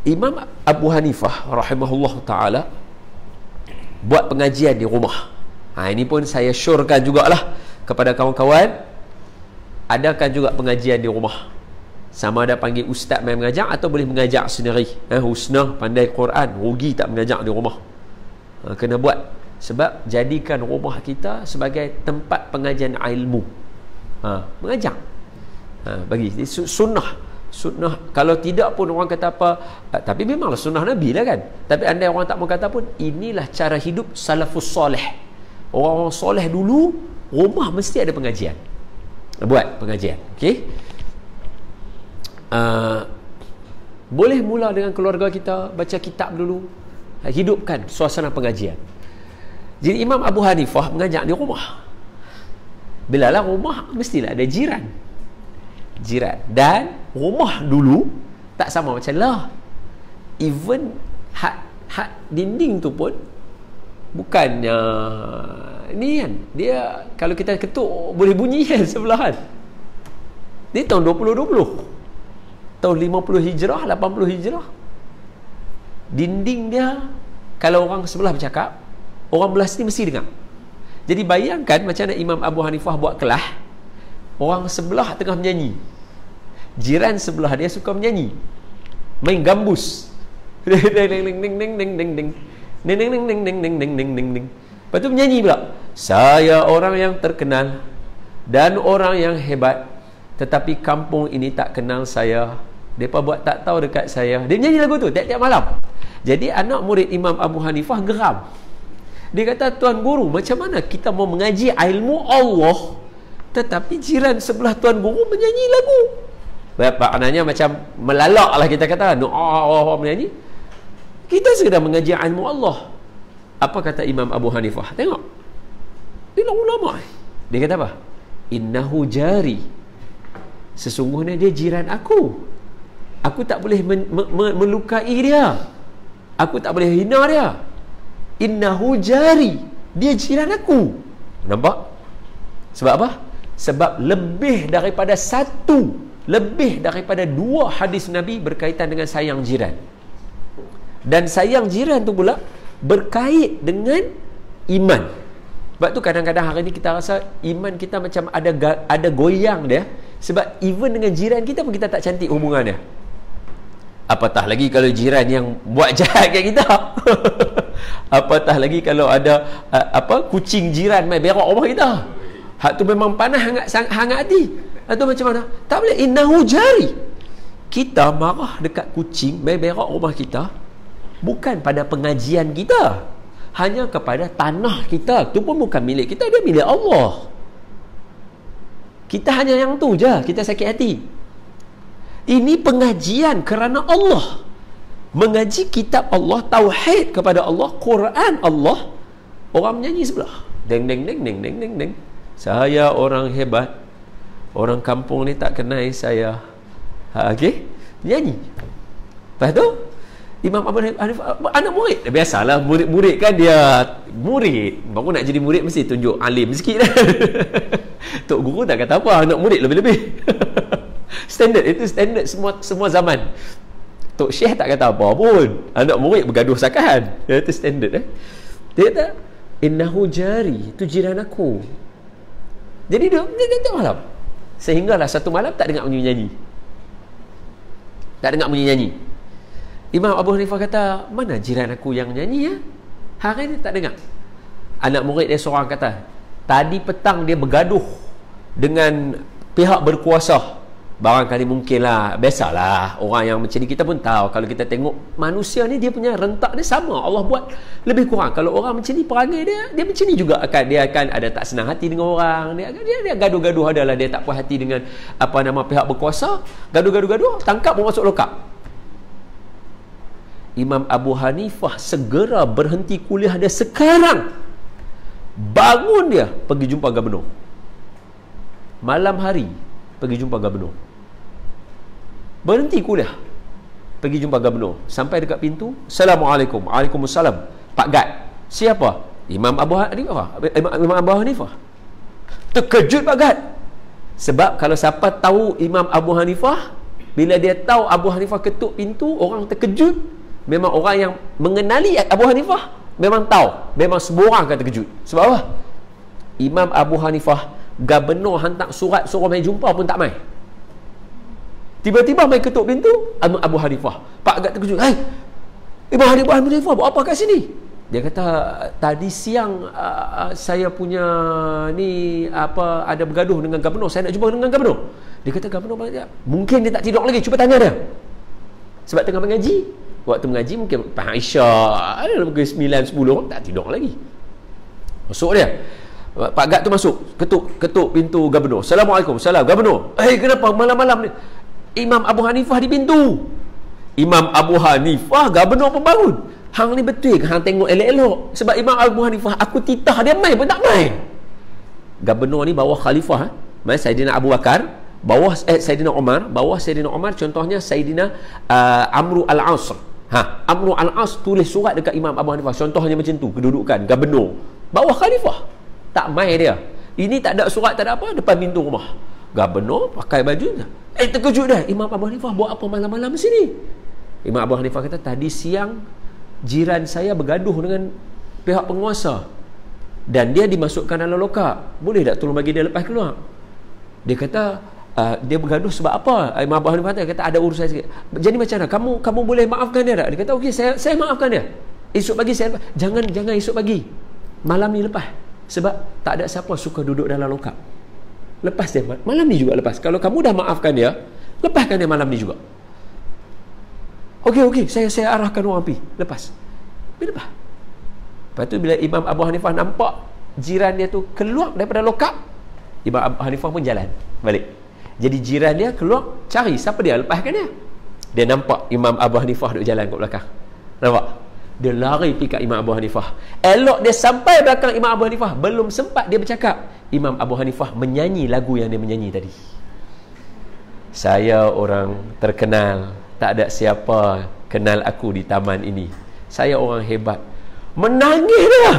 Imam Abu Hanifah rahimahullah ta'ala buat pengajian di rumah. Ini pun saya syorkan jugalah kepada kawan-kawan, adakan juga pengajian di rumah. Sama ada panggil ustaz main mengajar atau boleh mengajar sendiri. Husnah pandai Quran, rugi tak mengajar di rumah. Kena buat. Sebab jadikan rumah kita sebagai tempat pengajian ilmu. Mengajar. Bagi sunnah. Kalau tidak pun orang kata apa, tapi memanglah sunnah Nabi lah kan. Tapi andai orang tak mau kata pun, inilah cara hidup salafus soleh. Orang-orang soleh dulu, rumah mesti ada pengajian. Buat pengajian. Okey. Boleh mula dengan keluarga kita, baca kitab dulu, hidupkan suasana pengajian. Jadi Imam Abu Hanifah mengajak di rumah. Bilalah rumah mestilah ada jiran. Dan rumah dulu tak sama macam lah. Even had dinding tu pun bukannya ni kan, dia kalau kita ketuk boleh bunyi kan sebelahan. Ni tahun 2020, tahun 50 hijrah, 80 hijrah, dinding dia kalau orang sebelah bercakap, orang belah sini mesti dengar. Jadi bayangkan macam mana Imam Abu Hanifah buat kelah, orang sebelah tengah menyanyi, jiran sebelah dia suka menyanyi, main gambus, ding ding ding ding ding ding ding ding ding ding ding ding ding ding ding ding ding ding. Lepas tu menyanyi pula, saya orang yang terkenal dan orang yang hebat, tetapi kampung ini tak kenal saya. Mereka buat tak tahu dekat saya. Dia menyanyi lagu tu tiap-tiap malam. Jadi anak murid Imam Abu Hanifah geram. Dia kata, Tuan Guru, macam mana kita mau mengaji ilmu Allah tetapi jiran sebelah Tuan Guru menyanyi lagu? Maknanya macam melalak lah kita kata, menyanyi. Kita sedang mengaji ilmu Allah. Apa kata Imam Abu Hanifah? Tengok, dia ulama. Dia kata apa? Innahu jari, sesungguhnya dia jiran aku. Aku tak boleh melukai dia, aku tak boleh hina dia. Innahu jari, dia jiran aku. Nampak? Sebab apa? Sebab lebih daripada satu, lebih daripada dua hadis Nabi berkaitan dengan sayang jiran. Dan sayang jiran tu pula berkait dengan iman. Sebab tu kadang-kadang hari ni kita rasa iman kita macam ada goyang dia. Sebab even dengan jiran kita pun kita tak cantik hubungan dia. Apatah lagi kalau jiran yang buat jahat kat kita. Apatah lagi kalau ada kucing jiran main berak rumah kita. Hak tu memang panas hangat hati. Atau macam mana? Tak boleh. Innahu jari. Kita marah dekat kucing main berak rumah kita bukan pada pengajian kita, hanya kepada tanah kita. Tu pun bukan milik kita, dia milik Allah. Kita hanya yang tu je kita sakit hati. Ini pengajian kerana Allah, mengaji kitab Allah, tauhid kepada Allah, Quran Allah. Orang menyanyi sebelah, deng deng deng deng deng deng deng, saya orang hebat, orang kampung ni tak kenal saya. Okey, nyanyi. Lepas tu Imam Abu Hanifah, anak murid, biasalah murid-murid kan, dia murid baru nak jadi murid mesti tunjuk alim sikit lah. Tok guru tak kata apa, anak murid lebih-lebih. Standard, itu standard semua zaman. Tok Syekh tak kata apa pun, anak murid bergaduh sakahan. Itu standard. Dia kata innahu jari, itu jiran aku. Jadi dia tiap malam, sehinggalah satu malam tak dengar bunyi nyanyi, tak dengar bunyi nyanyi. Imam Abu Hanifah kata, mana jiran aku yang nyanyi ya? Hari ni tak dengar. Anak murid dia seorang kata, tadi petang dia bergaduh dengan pihak berkuasa. Barangkali mungkinlah, biasalah orang yang macam ni kita pun tahu. Kalau kita tengok manusia ni, dia punya rentak dia sama. Allah buat lebih kurang. Kalau orang macam ni perangai dia macam ni juga dia akan ada tak senang hati dengan orang. Dia gaduh-gaduh adalah dia tak puas hati dengan pihak berkuasa. Gaduh-gaduh, tangkap pun masuk lokap. Imam Abu Hanifah segera berhenti kuliah dia sekarang. Bangun dia pergi jumpa gubernur. Malam hari pergi jumpa gubernur. Berhenti kuliah, pergi jumpa gubernur. Sampai dekat pintu, Assalamualaikum. Waalaikumsalam. Pak Gad. Siapa? Imam Abu Hanifah. Imam Abu Hanifah. Terkejut Pak Gad. Sebab kalau siapa tahu Imam Abu Hanifah, Bila dia tahu Abu Hanifah ketuk pintu, orang terkejut. Memang orang yang mengenali Abu Hanifah memang tahu, memang semua orang akan terkejut. Sebab apa? Imam Abu Hanifah gubernur hantar surat suruh mai jumpa pun tak mai. Tiba-tiba mai ketuk pintu Abu Hanifah. Pak agak terkejut. Hai, Imam Abu Hanifah buat apa kat sini? Dia kata, tadi siang saya punya ni ada bergaduh dengan gubernur, saya nak jumpa dengan gubernur. Dia kata, gubernur mungkin dia tak tidur lagi, cuba tanya dia. Sebab tengah mengaji. Waktu mengaji mungkin Aisyah ada pukul 9, 10 tak tidur lagi. Masuk dia. Pak Gad tu masuk, ketuk pintu gubernur. Assalamualaikum. Salam gubernur. Kenapa malam-malam ni? Imam Abu Hanifah di pintu. Imam Abu Hanifah, gubernur pun bangun. Hang ni betul ke hang tengok elok-elok? Sebab Imam Abu Hanifah aku titah dia mai pun tak mai. Gubernur ni bawah khalifah, Saidina Abu Bakar, bawah Saidina Umar, bawah Saidina Umar, contohnya Saidina Amru Al-As. Amru Al-As tulis surat dekat Imam Abu Hanifah, contohnya macam tu kedudukan gubernur bawah khalifah. Tak mai dia. Ini tak ada surat, tak ada apa, depan pintu rumah. Gubernur pakai baju terkejut dah. Imam Abu Hanifah buat apa malam-malam sini? Imam Abu Hanifah kata, tadi siang jiran saya bergaduh dengan pihak penguasa dan dia dimasukkan dalam lokap. Boleh tak tolong bagi dia lepas keluar? Dia kata, dia bergaduh sebab apa? Imam Abu Hanifah kata, ada urusan sikit. Jadi macam mana? Kamu boleh maafkan dia tak? Dia kata, okey, saya maafkan dia. Esok pagi saya lepas. Jangan esok pagi. Malam ni lepas. Sebab tak ada siapa suka duduk dalam lokap. Lepas dia. Malam ni juga lepas. Kalau kamu dah maafkan dia, lepaskan dia malam ni juga. Okey, saya arahkan orang pergi. Lepas. Lepas. Lepas tu bila Imam Abu Hanifah nampak jiran dia tu keluar daripada lokap, Imam Abu Hanifah pun jalan balik. Jadi jiran dia keluar cari siapa dia, lepaskan dia. Dia nampak Imam Abu Hanifah duduk jalan kat belakang. Nampak? Dia lari pergi kat Imam Abu Hanifah. Elok dia sampai belakang Imam Abu Hanifah, belum sempat dia bercakap, Imam Abu Hanifah menyanyi lagu yang dia menyanyi tadi. Saya orang terkenal, tak ada siapa kenal aku di taman ini. Saya orang hebat. Menangis dia.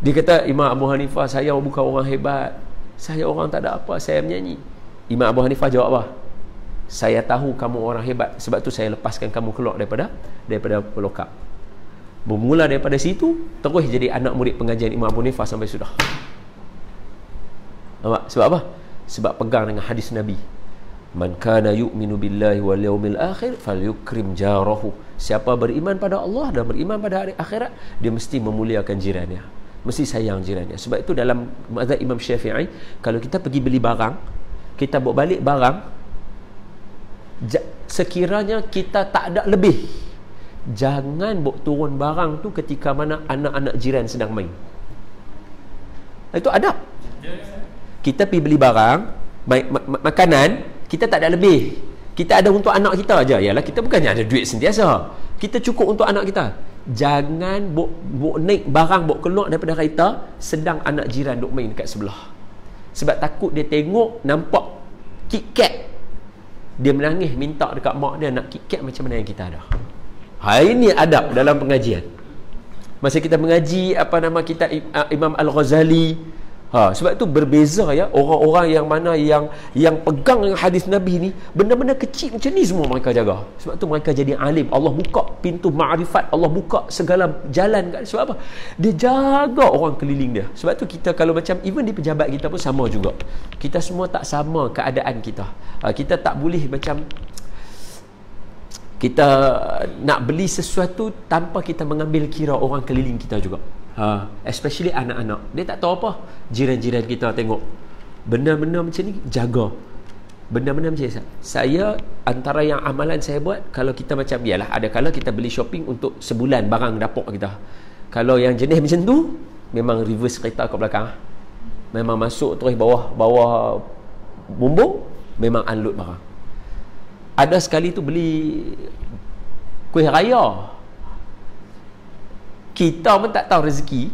Dia kata, Imam Abu Hanifah, saya bukan orang hebat. Saya orang tak ada apa, saya menyanyi. Imam Abu Hanifah jawab apa? Saya tahu kamu orang hebat, sebab tu saya lepaskan kamu keluar daripada lokap. Bermula daripada situ, terus jadi anak murid pengajian Imam Abu Hanifah sampai sudah. Nampak? Sebab apa? Sebab pegang dengan hadis Nabi. Man kana yu'minu billahi wal yawmil akhir falyukrim jarahu. Siapa beriman pada Allah dan beriman pada hari akhirat, dia mesti memuliakan jirannya, mesti sayang jirannya. Sebab itu dalam mazhab Imam Syafi'i, kalau kita pergi beli barang, kita bawa balik barang, sekiranya kita tak ada lebih, jangan bawa turun barang tu ketika mana anak-anak jiran sedang main. Itu adab. Kita pergi beli barang, makanan, kita tak ada lebih, kita ada untuk anak kita aja. Yalah, kita bukannya ada duit sentiasa, kita cukup untuk anak kita. Jangan bawa naik barang, bawa keluar daripada kereta sedang anak jiran duk main dekat sebelah. Sebab takut dia tengok nampak KitKat, dia menangis minta dekat mak dia nak KitKat macam mana yang kita ada. Ini adab dalam pengajian. Masa kita mengaji kitab Imam Al-Ghazali, sebab itu berbeza ya, orang-orang yang mana yang pegang dengan hadis Nabi ni, benda-benda kecil macam ni semua mereka jaga. Sebab tu mereka jadi alim. Allah buka pintu ma'rifat, Allah buka segala jalan. Sebab apa? Dia jaga orang keliling dia. Sebab tu kita kalau macam even di pejabat kita pun sama juga. Kita semua tak sama keadaan kita. Kita tak boleh macam kita nak beli sesuatu tanpa kita mengambil kira orang keliling kita juga. Especially anak-anak, dia tak tahu apa. Jiran-jiran kita tengok benda-benda macam ni, jaga benda-benda macam ni. Saya antara yang amalan saya buat, kalau kita macam biarlah, ada kala kita beli shopping untuk sebulan barang dapur kita. Kalau yang jenis macam tu, memang reverse kereta kat belakang, memang masuk terus bawah bumbung, memang unload barang. Ada sekali tu beli kuih raya, kita pun tak tahu rezeki,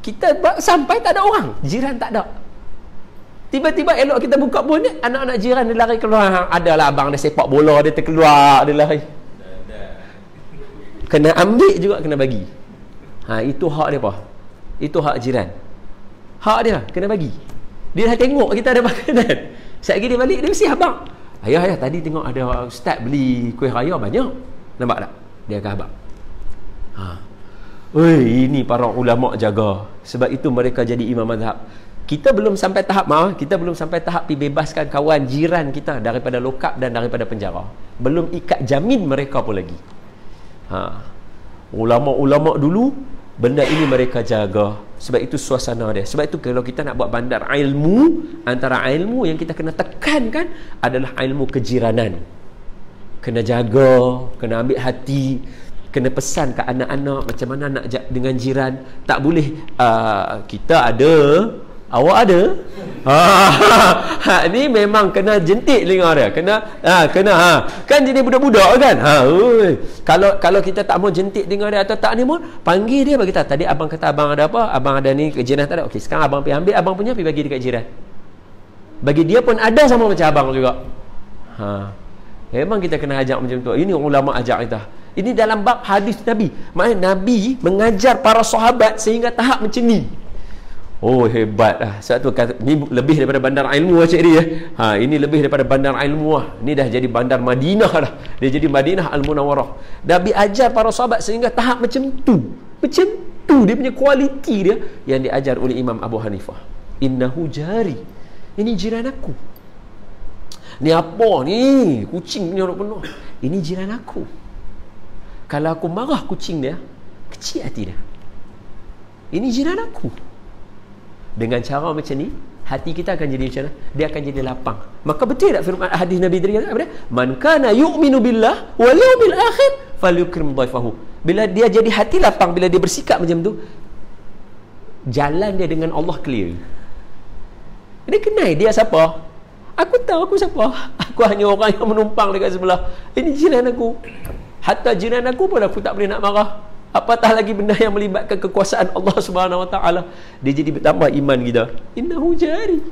kita sampai tak ada orang, jiran tak ada. Tiba-tiba elok kita buka bonnet, anak-anak jiran dia lari keluar. Adalah abang dia sepak bola, dia terkeluar, dia lari. Kena ambil juga, kena bagi. Itu hak dia apa? Itu hak jiran. Hak dia, kena bagi. Dia dah tengok kita ada makanan. Sekejap lagi dia balik, dia mesti abang, ayah tadi tengok ada ustaz beli kuih raya banyak, nampak tak? Dia akan abang. Ini para ulama jaga. Sebab itu mereka jadi imam mazhab. Kita belum sampai tahap pergi bebaskan kawan jiran kita daripada lokap dan daripada penjara. Belum ikat jamin mereka pun lagi. Ulama-ulama dulu benda ini mereka jaga. Sebab itu suasana dia. Sebab itu kalau kita nak buat bandar ilmu, antara ilmu yang kita kena tekankan adalah ilmu kejiranan. Kena jaga, kena ambil hati, kena pesan ke anak-anak macam mana nak dengan jiran. Tak boleh kita ada, awak ada. Ni memang kena jentik telinga dia. Kena kan jadi budak-budak kan. Kalau kita tak mau jentik telinga dia atau tak ni pun panggil dia, bagi tahu. Tadi abang kata abang ada apa? Abang ada ni, jiran tak ada. Okey, sekarang abang pergi ambil abang punya, pergi bagi dekat jiran. Bagi dia pun ada sama macam abang juga. Memang kita kena ajak macam tu. Ini ulama ajak kita. Ini dalam bab hadis Nabi. Maknanya Nabi mengajar para sahabat sehingga tahap macam ni. Oh, hebat lah. Sebab tu kata, ni lebih daripada bandar ilmu lah cik dia. Ini lebih daripada bandar ilmu lah. Ni dah jadi bandar Madinah lah. Dia jadi Madinah Al-Munawwarah. Nabi ajar para sahabat sehingga tahap macam tu. Macam tu dia punya kualiti dia yang diajar oleh Imam Abu Hanifah. Innahu jari. Ini jiran aku. Ni apa ni? Kucing punya orang penuh. Ini jiran aku. Kalau aku marah kucing dia, kecil hati dia. Ini jiran aku. Dengan cara macam ni, hati kita akan jadi macam mana? Dia akan jadi lapang. Maka betul tak firman hadis Nabi tadi kata apa dia? Man kana yu'minu billah wal yawmil akhir falyukrim dhaifahu. Bila dia jadi hati lapang, bila dia bersikap macam tu, jalan dia dengan Allah clear. Dia kenal dia siapa? Aku tahu aku siapa. Aku hanya orang yang menumpang dekat sebelah. Ini jiran aku. Hatta jiran aku pun aku tak boleh nak marah. Apatah lagi benda yang melibatkan kekuasaan Allah Subhanahu Wa Taala. Dia jadi bertambah iman kita. Innahu jari.